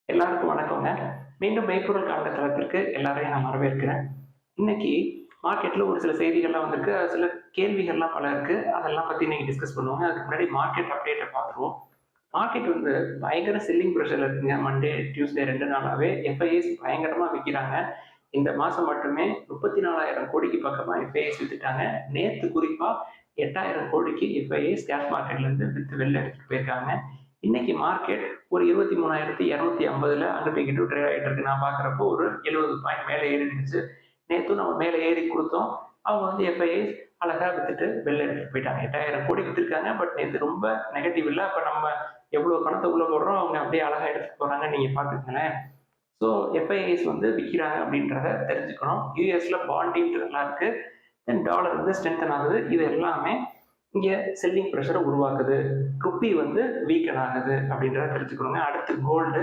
எல்லாருக்கும் வணக்கங்க. மீண்டும் மெய்ப்பொருள் காண்க தளத்திற்கு எல்லாரையும் நான் வரவேற்கிறேன். இன்னைக்கு மார்க்கெட்ல ஒரு சில செய்திகள்லாம் வந்திருக்கு. சில கேள்விகள்லாம் பல இருக்கு. அதெல்லாம் பத்தி இன்னைக்கு டிஸ்கஸ் பண்ணுவோங்க. அதுக்கு முன்னாடி மார்க்கெட் அப்டேட்ட பார்த்துருவோம். மார்க்கெட் வந்து பயங்கர செல்லிங் பிரஷர்ல இருக்குங்க. மண்டே, டியூஸ்டே 2 நாளாவே எஃப்ஐஐஸ் பயங்கரமா விக்கிறாங்க. இந்த மாசம் மட்டுமே 34,000 கோடிக்கு பக்கமா எஃப்ஐஐஸ் வித்துட்டாங்க. நேத்து குறிப்பா 8,000 கோடிக்கு எஃப்ஐஐஸ் கேஷ் மார்க்கெட்ல இருந்து வித்து வெளில எடுத்துட்டு போயிருக்காங்க. இன்னைக்கு மார்க்கெட் ஒரு 23,250ல அங்கிட்டு இங்கிட்டு ட்ரேட் ஆகிட்டு இருக்கு. நான் பார்க்குறப்போ ஒரு 70 பாயிண்ட் மேலே ஏறி இருந்துச்சு. நேற்றும் நம்ம மேலே ஏறி கொடுத்தோம். அவங்க வந்து எஃப்ஐஐஸ் அழகா வித்துட்டு வெளில எடுத்துட்டு போயிட்டாங்க. 8,000 கோடி வித்துருக்காங்க. பட் நேற்று ரொம்ப நெகட்டிவ் இல்லை. அப்போ நம்ம எவ்வளோ பணத்தை உள்ள போடுறோம் அவங்க அப்படியே அழகா எடுத்துட்டு போறாங்க. நீங்க பார்த்துக்கங்களேன். ஸோ எஃப்ஐஐஸ் வந்து விற்கிறாங்க அப்படின்றத தெரிஞ்சுக்கணும். யூஎஸ்ல பாண்ட் ஈல்டு நல்லா இருக்கு. தென் டாலர் வந்து ஸ்ட்ரென்தன் ஆகுது. இது எல்லாமே இங்க செல்லிங் ப்ரெஷரை உருவாக்குது. ருப்பி வந்து வீக்கன் ஆகுது அப்படின்றத தெரிஞ்சுக்கணுங்க. அடுத்து கோல்டு.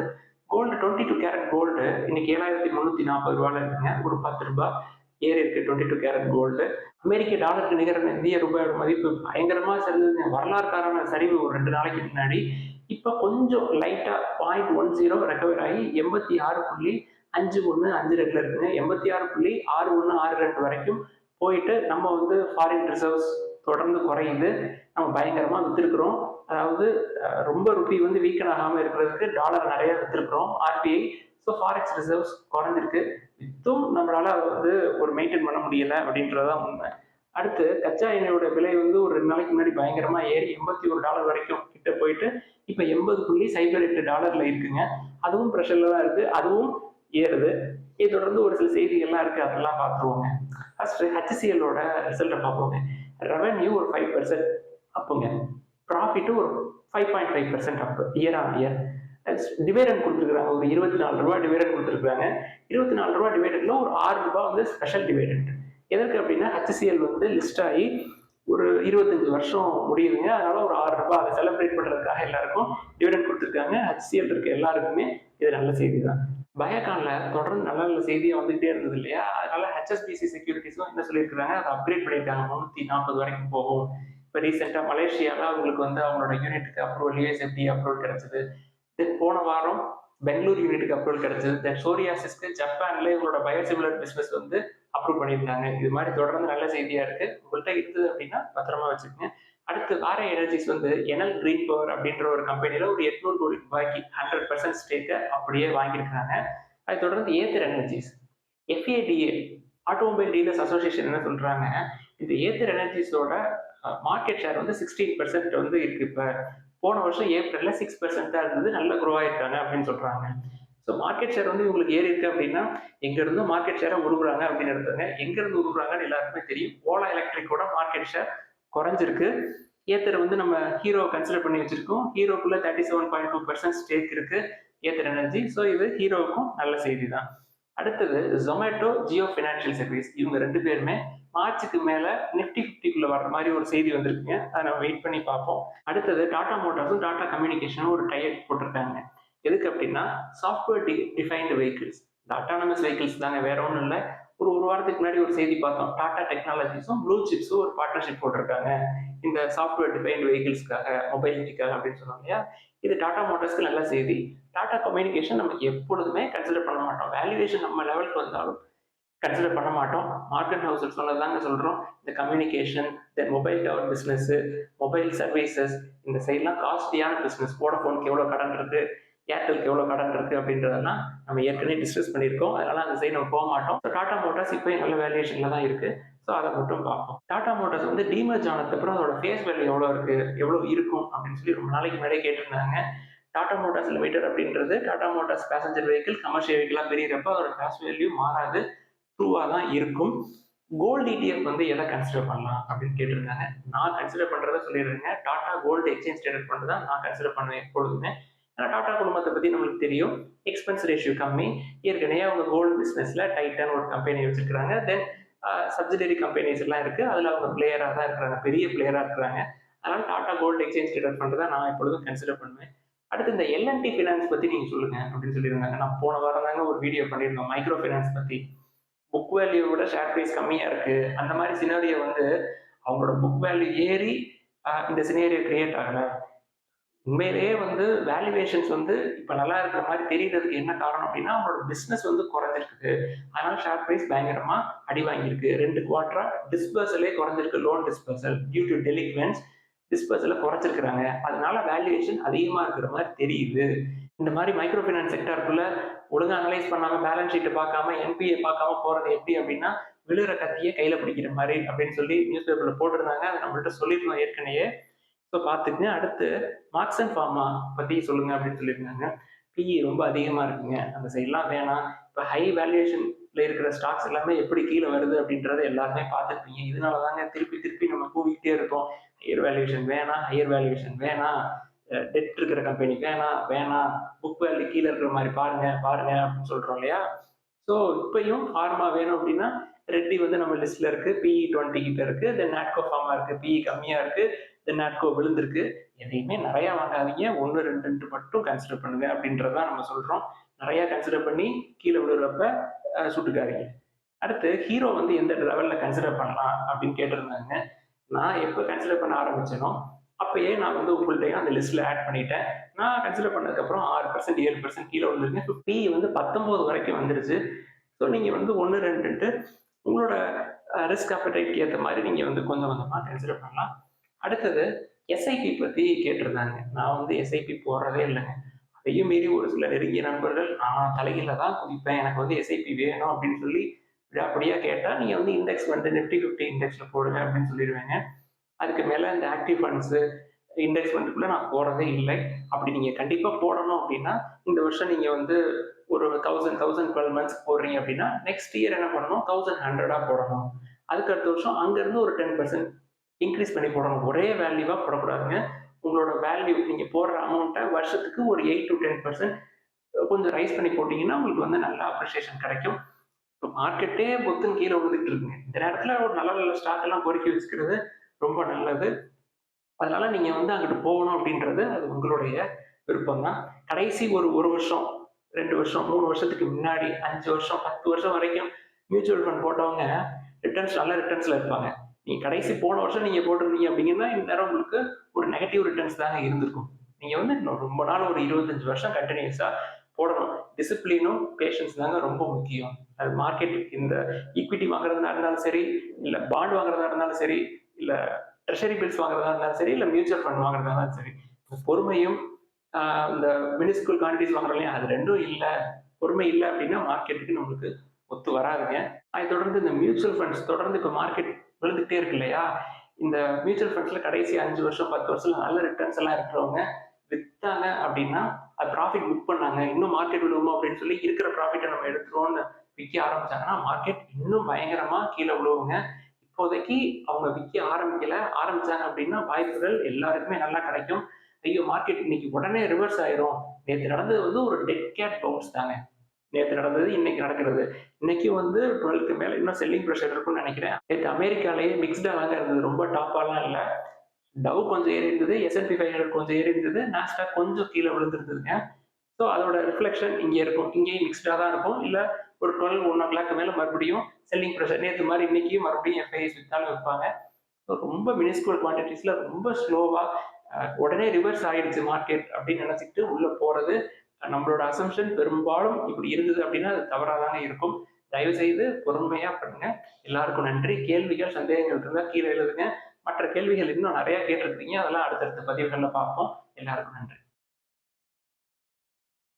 கோல்டு 22 கேரட் கோல்டு இன்னைக்கு 7,340 ரூபாயில இருக்குங்க. ஒரு 10 ரூபாய் ஏறி இருக்கு 22 கேரட் கோல்டு. அமெரிக்க டாலருக்கு நிகரான இந்திய ரூபாயோட மதிப்பு பயங்கரமா சரிஞ்சதுங்க. வரலாறு காரண சரிவு ஒரு 2 நாளைக்கு முன்னாடி. இப்ப கொஞ்சம் லைட்டா 0.10 ரெக்கவர் ஆகி 86.5152 இருக்குங்க. 86.6162 வரைக்கும் போயிட்டு நம்ம வந்து ஃபாரின் ரிசர்வ்ஸ் தொடர்ந்து குறையுது. நம்ம பயங்கரமா வித்திருக்கிறோம். அதாவது ரொம்ப ருப்பி வந்து வீக்கன் ஆகாம இருக்கிறதுக்கு டாலர் நிறைய வித்திருக்கிறோம் ஆர்பிஐ. ஸோ ஃபாரெக்ஸ் ரிசர்வ்ஸ் குறைஞ்சிருக்கு. வித்தும் நம்மளால அதை வந்து ஒரு மெயின்டைன் பண்ண முடியல அப்படின்றதான் உண்மை. அடுத்து கச்சா எண்ணெயோட விலை வந்து ஒரு 2 நாளைக்கு முன்னாடி பயங்கரமா ஏறி $81 வரைக்கும் கிட்ட போயிட்டு இப்ப $80.08 இருக்குங்க. அதுவும் ப்ரெஷர்ல தான் இருக்கு. அதுவும் ஏறுது. இதை தொடர்ந்து ஒரு சில செய்திகள்லாம் இருக்கு. அதெல்லாம் பார்த்துருவோங்க. ஃபர்ஸ்ட் ஹெச்சிஎல்லோட ரிசல்ட்டை பார்ப்போங்க. ரெவன்யூ ஒரு 5% அப்புங்க. ப்ராஃபிட் ஒரு 5.5% அப் இயர் ஆன் இயர். டிவைடண்ட் கொடுத்துருக்காங்க. ஒரு ₹24 டிவைடண்ட் கொடுத்துருக்காங்க. ₹24 டிவைடண்ட்ல ஒரு ₹6 வந்து ஸ்பெஷல் டிவைடண்ட். எதற்கு அப்படின்னா ஹெச்சிஎல் வந்து லிஸ்ட் ஆகி ஒரு 25 வருஷம் முடியுதுங்க. அதனால ஒரு ₹6 அதை செலிப்ரேட் பண்றதுக்காக எல்லாருக்கும் டிவிடெண்ட் கொடுத்துருக்காங்க. ஹெச்சிஎல் இருக்க எல்லாருக்குமே இது நல்ல செய்தி தான். பயோகான்ல தொடர்ந்து நல்ல நல்ல செய்தியா வந்துகிட்டே இருந்தது இல்லையா? அதனால ஹெச்எஸ்பிசி செக்யூரிட்டிஸும் என்ன சொல்லியிருக்காங்க, அதை அப்கிரேட் பண்ணியிருக்காங்க. 340 வரைக்கும் போகும். இப்போ ரீசெண்டாக மலேசியாவில் அவங்களுக்கு வந்து அவங்களோட யூனிட்டுக்கு அப்ரூவல், யூஎஸ்எஃப்டி அப்ரூவல் கிடைச்சது. தென் போன வாரம் பெங்களூர் யூனிட்டுக்கு அப்ரூவல் கிடைச்சது. தென் சோரியாசிஸ்க்கு ஜப்பான்ல இவங்களோட பயோசிமிலர் பிசினஸ் வந்து அப்ரூவ் பண்ணியிருந்தாங்க. இது மாதிரி தொடர்ந்து நல்ல செய்தியா இருக்கு. உங்கள்கிட்ட இருந்தது அப்படின்னா பத்திரமா வச்சுக்கோங்க. அடுத்து வார எனர்ஜிஸ் வந்து எனல் கிரீன் பவர் அப்படின்ற ஒரு கம்பெனில ஒரு 800 கோடி ரூபாய்க்கு 100% ஸ்டேக்கை அப்படியே வாங்கியிருக்காங்க. அதை தொடர்ந்து Ather energies, FADA automobile dealers association என்ன சொல்றாங்க, இந்த ஏத்தர் எனர்ஜிஸோட மார்க்கெட் ஷேர் வந்து 16% வந்து இருக்கு. இப்ப போன வருஷம் ஏப்ரல்ல 6% தான் இருந்தது. நல்ல க்ரோ ஆயிருக்காங்க அப்படின்னு சொல்றாங்க. ஸோ மார்க்கெட் ஷேர் வந்து இவங்களுக்கு ஏறி இருக்கு அப்படின்னா எங்க இருந்தும் மார்க்கெட் ஷேரை உருகுறாங்க அப்படின்னு எடுத்தாங்க. எங்க இருந்து உருகுறாங்கன்னு எல்லாருக்குமே தெரியும். ஓலா எலக்ட்ரிக்கோட மார்க்கெட் ஷேர் குறைஞ்சிருக்கு. ஏத்தர் வந்து நம்ம ஹீரோ கன்சிடர் பண்ணி வச்சிருக்கோம். ஹீரோக்குள்ள 37.2% ஸ்டேக் இருக்கு ஏத்தர் எனர்ஜி. ஸோ இது ஹீரோவுக்கும் நல்ல செய்தி தான். அடுத்தது ஜொமேட்டோ, ஜியோ ஃபினான்ஷியல் சர்வீஸ் இவங்க 2 பேருமே மார்ச்சுக்கு மேல நிப்டி 50க்குள்ள வர்ற மாதிரி ஒரு செய்தி வந்திருக்குங்க. அதை நம்ம வெயிட் பண்ணி பார்ப்போம். அடுத்தது டாடா மோட்டார்ஸும் டாடா கம்யூனிகேஷனும் ஒரு டைப் போட்டிருக்காங்க. எதுக்கு அப்படின்னா சாஃப்ட்வேர் டிஃபைன்டு வெஹிக்கிள்ஸ், இந்த அட்டானமஸ் வெஹிக்கிள்ஸ் தாங்க, வேற ஒன்றும் இல்லை. ஒரு வாரத்துக்கு முன்னாடி ஒரு செய்தி பார்த்தோம். டாடா டெக்னாலஜிஸும் ப்ளூ சிப்ஸும் ஒரு பார்ட்னர்ஷிப் போட்டிருக்காங்க இந்த சாஃப்ட்வேர் டிஃபைன்டு வெஹிக்கிள்ஸ்க்காக, மொபைலிட்டிக்காக அப்படின்னு சொன்னாங்க இல்லையா? இது டாடா மோட்டார்ஸ்க்கு நல்ல செய்தி. டாடா கம்யூனிகேஷன் நம்ம எப்பொழுதுமே கன்சிடர் பண்ண மாட்டோம். வேல்யூவேஷன் நம்ம லெவலுக்கு வந்தாலும் கன்சிடர் பண்ண மாட்டோம். மார்க்கெட் ஹவுசர் சொன்னதாங்க சொல்றோம். இந்த கம்யூனிகேஷன், தென் mobile tower business, mobile services, இந்த சைட்லாம் காஸ்ட்லியான பிசினஸ். வோடஃபோனுக்கு எவ்வளவு கடன் இருக்கு, ஏர்டெலுக்கு எவ்வளவு கடன் இருக்கு அப்படின்றதெல்லாம் நம்ம ஏற்கனவே டிஸ்கஸ் பண்ணியிருக்கோம். அதனால அந்த சைடு நம்ம போக மாட்டோம். டாடா மோட்டார்ஸ் இப்போ நல்ல வேல்யூவேஷன்ல தான் இருக்கு. ஸோ அதை மட்டும் பார்ப்போம். டாடா மோட்டார்ஸ் வந்து டீமர்ஜ் ஆனதுக்கு அப்புறம் அதோட ஃபேஸ் வேல்யூ எவ்வளோ இருக்கு, எவ்வளோ இருக்கும் அப்படின்னு சொல்லி ரொம்ப நாளைக்கு முன்னாடியே கேட்டிருந்தாங்க. டாடா மோட்டார்ஸ் லிமிடெட் அப்படின்றது Tata motors passenger vehicle, commercial வெஹிக்கிளாக பெரியறப்ப அதோட ஃபேஸ் வேல்யூ மாறாது, ட்ரூவாக தான் இருக்கும். கோல்டு இடிஎஃப் வந்து எதை கன்சிடர் பண்ணலாம் அப்படின்னு கேட்டிருந்தாங்க. நான் கன்சிடர் பண்றதை சொல்லிடுறேங்க. Tata gold exchange traded fund தான் நான் கன்சிடர் பண்ணுவேன் எப்பொழுதுமே. ஏன்னா டாடா குழுமத்தை பத்தி நம்மளுக்கு தெரியும். எக்ஸ்பென்ஸ் ரேஷியோ கம்மி. ஏற்கனவே அவங்க கோல்டு பிசினஸ்ல டைட்டன் ஒரு கம்பெனி வச்சிருக்காங்க. தென் சப்சிடரி கம்பெனிஸ் எல்லாம் இருக்கு. அதுல அவங்க பிளேயரா தான் இருக்கிறாங்க, பெரிய பிளேயரா இருக்கிறாங்க. அதனால Tata gold exchange traded fund தான் நான் எப்பொழுதும் கன்சிடர் பண்ணுவேன். அடுத்து இந்த எல்என்டி ஃபினான்ஸ் பத்தி நீங்க சொல்லுங்க அப்படின்னு சொல்லியிருந்தாங்க. நான் போன வாரம் தாங்க ஒரு வீடியோ பண்ணியிருந்தோம் மைக்ரோ ஃபினான்ஸ் பத்தி. புக் வேல்யூ விட ஷேர் பிரைஸ் கம்மியா இருக்கு. அந்த மாதிரி சினாரியோ வந்து அவங்களோட புக் வேல்யூ ஏறி இந்த சினாரியோ கிரியேட் ஆகல. உண்மையிலேயே வந்து வேல்யூவேஷன்ஸ் வந்து இப்ப நல்லா இருக்கிற மாரி தெரியறதுக்கு என்ன காரணம் அப்டின்னா, அவங்களோட பிசினஸ் வந்து குறைஞ்சிருக்குது. அதனால ஷேர் பிரைஸ் பயங்கரமா அடி வாங்கியிருக்கு. 2 குவார்ட்டரா டிஸ்பர்சலே குறைஞ்சிருக்கு. Loan disbursal due to delinquency டிஸ்பர்சல குறைச்சிருக்கிறாங்க. அதனால வேல்யூவேஷன் அதிகமா இருக்கிற மாரி தெரியுது. இந்த மாரி மைக்ரோ ஃபைனான்ஸ் செக்டார்க்குள்ள ஒழுங்கா அனலைஸ் பண்ணாம, பேலன்ஸ் ஷீட்ட பார்க்காம, என்பிஏ பார்க்காம போறது எப்படி அப்டின்னா, விழுற கத்திய கையில பிடிக்கிற மாரி அப்டின்னு சொல்லி நியூஸ் பேப்பர்ல போட்டிருந்தாங்க. அத நம்மள்ட்ட சொல்லியிருந்தோம் ஏற்கனவே. ஸோ பார்த்துக்கங்க. அடுத்து மார்க்ஸ் அண்ட் ஃபார்மா பத்தி சொல்லுங்க அப்படின்னு சொல்லியிருந்தாங்க. பிஇ ரொம்ப அதிகமா இருக்குங்க. அந்த சைட்லாம் வேணாம். இப்ப ஹை வேல்யூவேஷன்ல இருக்கிற ஸ்டாக்ஸ் எல்லாமே எப்படி கீழ வருது அப்படின்றத எல்லாருமே பார்த்துருப்பீங்க. இதனால தாங்க திருப்பி திருப்பி நம்ம கூவிக்கிட்டே இருக்கோம். ஹையர் வேல்யூவேஷன் வேணாம், ஹையர் வேல்யூவேஷன் வேணாம். டெட் இருக்கிற கம்பெனி வேணாம், வேணாம். புக் வேல்யூ கீழ இருக்கிற மாரி பாருங்க, பாருங்க அப்படின்னு சொல்றோம் இல்லையா? ஸோ இப்பயும் ஃபார்மா வேணும் அப்படின்னா, ரெட்டி வந்து நம்ம லிஸ்ட்ல இருக்கு. பிஇ 20 கிட்ட இருக்கு. தென் நாட்கோ ஃபார்மா இருக்கு. பிஇ கம்மியா இருக்கு. தென் நாட்கோ விழுந்திருக்கு. எதையுமே நிறைய வாங்காதீங்க. 1, 2 மட்டும் கன்சிடர் பண்ணுங்க அப்படின்றதான் நம்ம சொல்றோம். நிறைய கன்சிடர் பண்ணி கீழ விழுறப்ப சுட்டுக்காதீங்க. அடுத்து ஹீரோ வந்து எந்த லெவல்ல கன்சிடர் பண்ணலாம் அப்படின்னு கேட்டிருந்தாங்க. நான் எப்ப கன்சிடர் பண்ண ஆரம்பிச்சேனோ, அப்பயே நான் வந்து உங்கள்ட்டயும் அந்த லிஸ்ட்ல ஆட் பண்ணிட்டேன். நான் கன்சிடர் பண்ணதுக்கப்புறம் 6% 7% கீழ விழுந்திருக்கு. இப்ப பிஇ வந்து 19 வரைக்கும் வந்துருச்சு. ஸோ நீங்க வந்து 1, 2ன்ட்டு உங்களோட ரிஸ்க் அப்படைட்க்கு ஏத்த மாரி நீங்க வந்து கொஞ்சம் கொஞ்சமா கன்சிடர் பண்ணலாம். அடுத்தது எஸ்ஐபி பத்தி கேட்டிருந்தாங்க. நான் வந்து எஸ்ஐபி போடுறதே இல்லைங்க. அதையும் மீறி ஒரு சில நெருங்கிய நண்பர்கள், நான் தலைகீழ தான் குதிப்பேன். எனக்கு வந்து எஸ்ஐபி வேணும் அப்படின்னு சொல்லி விடாப்பிடியா கேட்டா, நீங்க வந்து இண்டெக்ஸ் வந்து நிஃப்டி 50 இண்டெக்ஸ்ல போடுங்க அப்படின்னு சொல்லிருவேங்க. அதுக்கு மேல இந்த ஆக்டிவ் ஃபண்ட்ஸ், இண்டெக்ஸ் ஃபண்டுக்குள்ள நான் போறதே இல்லை. அப்படி நீங்க கண்டிப்பா போடணும் அப்படின்னா, இந்த வருஷம் நீங்க வந்து ஒரு 12 மந்த்ஸ் போடுறீங்க அப்படின்னா, நெக்ஸ்ட் இயர் என்ன பண்ணணும்? 1100 போடணும். அதுக்கு அடுத்த வருஷம் அங்கிருந்து ஒரு 10% இன்க்ரீஸ் பண்ணி போடணும். ஒரே வேல்யூவா போடக்கூடாதுங்க. உங்களோட வேல்யூ நீங்க போடுற அமௌண்ட்ட வருஷத்துக்கு ஒரு 8 to 10% கொஞ்சம் ரைஸ் பண்ணி போட்டீங்கன்னா, உங்களுக்கு வந்து நல்ல அப்ரிசியேஷன் கிடைக்கும். இப்போ மார்க்கெட்டே பொத்துன்னு கீழ விழுந்துட்டு இருக்குங்க. இந்த நேரத்துல ஒரு நல்ல நல்ல ஸ்டாக் எல்லாம் பொறுக்கி வச்சுக்கிறது ரொம்ப நல்லது. அதனால நீங்க வந்து அங்கிட்டு போகணும் அப்படின்றது அது உங்களுடைய விருப்பம் தான். கடைசி ஒரு 1 வருஷம், 2 வருஷம், 3 வருஷத்துக்கு முன்னாடி 5 வருஷம், 10 வருஷம் வரைக்கும் மியூச்சுவல் ஃபண்ட் போட்டவங்க நல்ல ரிட்டர்ன்ஸ்ல இருப்பாங்க. நீங்க கடைசி போன வருஷம் நீங்க போட்டிருந்தீங்க அப்படிங்கன்னா, இந்நேரம் உங்களுக்கு ஒரு நெகட்டிவ் ரிட்டர்ன்ஸ் தாங்க இருந்திருக்கும். நீங்க வந்து இன்னும் ரொம்ப நாள் ஒரு 25 வருஷம் கன்டினியூஸா போடணும். டிசிப்ளினும், பேஷன்ஸ் தாங்க ரொம்ப முக்கியம். அது மார்க்கெட் இந்த ஈக்விட்டி வாங்குறதா இருந்தாலும் சரி, இல்ல பாண்ட் வாங்குறதா இருந்தாலும் சரி, இல்ல ட்ரெஷரி பில்ஸ் வாங்குறதா இருந்தாலும் சரி, இல்ல மியூச்சுவல் ஃபண்ட் வாங்குறதா இருந்தாலும் சரி. பொறுமையும் இந்த மினிஸ்குல் குவான்டிட்டிஸ் வாங்குறோம் இல்லையா? அது 2ம் இல்ல. பொறுமை இல்ல அப்படின்னா மார்க்கெட்டுக்கு நம்மளுக்கு ஒத்து வராதுங்க. அதை தொடர்ந்து இந்த மியூச்சுவல் ஃபண்ட்ஸ் தொடர்ந்து இப்ப மார்க்கெட் விழுந்துகிட்டே இருக்கு இல்லையா? இந்த மியூச்சுவல் ஃபண்ட்ஸ்ல கடைசி 5 வருஷம், 10 வருஷத்துல நல்ல ரிட்டர்ன்ஸ் எல்லாம் இருக்கிறவங்க வித்தாங்க அப்படின்னா, அது ப்ராஃபிட் புக் பண்ணாங்க. இன்னும் மார்க்கெட் விழுவுமோ அப்படின்னு சொல்லி இருக்கிற ப்ராஃபிட்ட நம்ம எடுத்துருவோம்னு விக்க ஆரம்பிச்சாங்கன்னா, மார்க்கெட் இன்னும் பயங்கரமா கீழ விழுவுங்க. இப்போதைக்கு அவங்க விக்க ஆரம்பிச்சாங்க அப்படின்னா வாய்ப்புகள் எல்லாருக்குமே நல்லா கிடைக்கும். ஐயோ! மார்க்கெட் இன்னைக்கு உடனே ரிவர்ஸ் ஆயிரும். நேத்து நடந்தது வந்து ஒரு டெட் கேட் பவுன்ஸ் தாங்க. நேத்து நடந்தது இன்னைக்கு நடக்கிறது. இன்னைக்கும் வந்து 12க்கு மேல இன்னும் செல்லிங் பிரஷர் இருக்கும்னு நினைக்கிறேன். நேத்து அமெரிக்காலயே மிக்ஸ்டா தாங்க இருந்தது. ரொம்ப டாப்பாலாம் இல்ல. டவ் கொஞ்சம் ஏறி இருந்தது. S&P 500 கொஞ்சம் ஏறி இருந்தது. நாஸ்டாக் கொஞ்சம் கீழ விழுந்திருந்ததுங்க. ஸோ அதோட ரிஃப்ளெக்ஷன் இங்க இருக்கும். இங்கேயும் மிக்ஸ்டா தான் இருக்கும். இல்ல ஒரு 12, 1:00 மேல மறுபடியும் செல்லிங் பிரஷர் நேத்து மாரி இன்னைக்கும் மறுபடியும் எஃப்ஐஎஸ் வித்தாலும் விப்பாங்க. ரொம்ப மினிஸ்குவல் குவான்டிட்டிஸ்ல ரொம்ப ஸ்லோவா உடனே ரிவர்ஸ் ஆயிடுச்சு மார்க்கெட் அப்படின்னு நினைச்சிட்டு உள்ள போறது நம்மளோட அசம்ஷன் பெரும்பாலும் இப்படி இருந்தது அப்படின்னா அது தவறாதாங்க இருக்கும். தயவு செய்து பொறுமையா பண்ணுங்க. எல்லாருக்கும் நன்றி. கேள்விகள், சந்தேகங்கள் இருந்தா கீழே எழுதுங்க. மற்ற கேள்விகள் இன்னும் நிறைய கேட்டிருக்கீங்க. அதெல்லாம் அடுத்தடுத்த பதிவுகள்ல பார்ப்போம். எல்லாருக்கும் நன்றி.